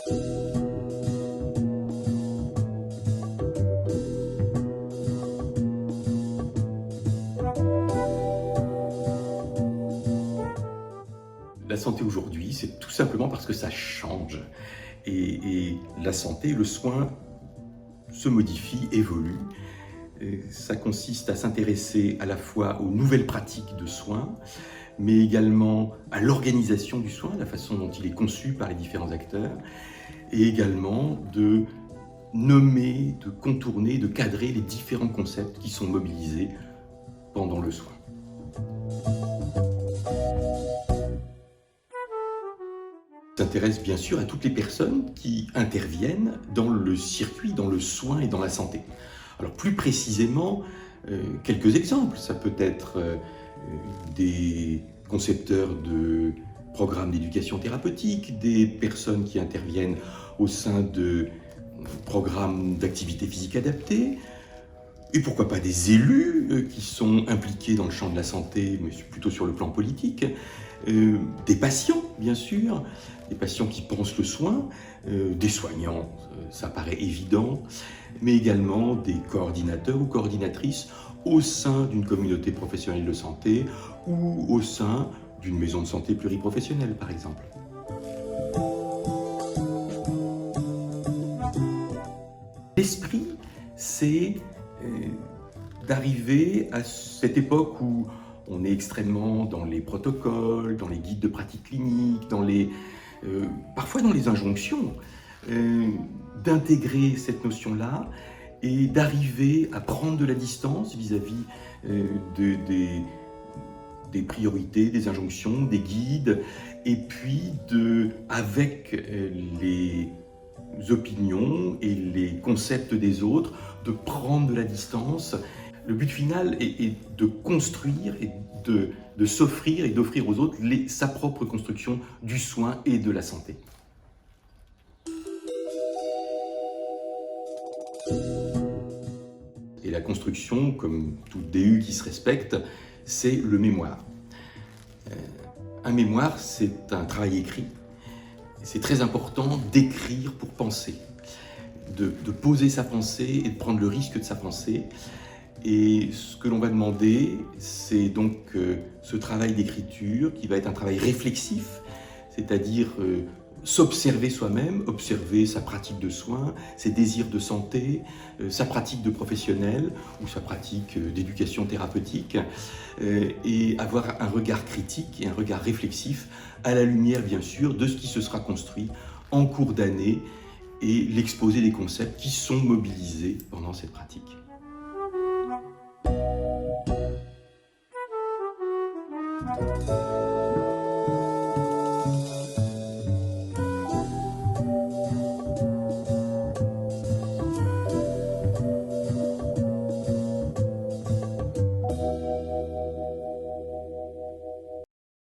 La santé aujourd'hui, c'est tout simplement parce que ça change. Et la santé, le soin se modifie, évolue. Et ça consiste à s'intéresser à la fois aux nouvelles pratiques de soins, mais également à l'organisation du soin, la façon dont il est conçu par les différents acteurs, et également de nommer, de contourner, de cadrer les différents concepts qui sont mobilisés pendant le soin. S'intéresse bien sûr à toutes les personnes qui interviennent dans le circuit, dans le soin et dans la santé. Alors plus précisément, quelques exemples. Ça peut être des concepteurs de programmes d'éducation thérapeutique, des personnes qui interviennent au sein de programmes d'activité physique adaptée, et pourquoi pas des élus qui sont impliqués dans le champ de la santé, mais plutôt sur le plan politique, des patients, bien sûr, des patients qui pensent le soin, des soignants, ça paraît évident, mais également des coordinateurs ou coordinatrices au sein d'une communauté professionnelle de santé ou au sein d'une maison de santé pluriprofessionnelle, par exemple. L'esprit, c'est d'arriver à cette époque où on est extrêmement dans les protocoles, dans les guides de pratique clinique, parfois dans les injonctions, d'intégrer cette notion-là et d'arriver à prendre de la distance vis-à-vis des priorités, des injonctions, des guides, et puis avec les opinions et les concepts des autres, de prendre de la distance. Le but final est de construire et de s'offrir et d'offrir aux autres sa propre construction du soin et de la santé. Et la construction, comme tout DU qui se respecte, c'est le mémoire. Un mémoire, c'est un travail écrit. C'est très important d'écrire pour penser, de poser sa pensée et de prendre le risque de sa pensée. Et ce que l'on va demander, c'est donc ce travail d'écriture qui va être un travail réflexif, c'est-à-dire s'observer soi-même, observer sa pratique de soins, ses désirs de santé, sa pratique de professionnel ou sa pratique d'éducation thérapeutique, et avoir un regard critique et un regard réflexif à la lumière, bien sûr, de ce qui se sera construit en cours d'année et l'exposé des concepts qui sont mobilisés pendant cette pratique.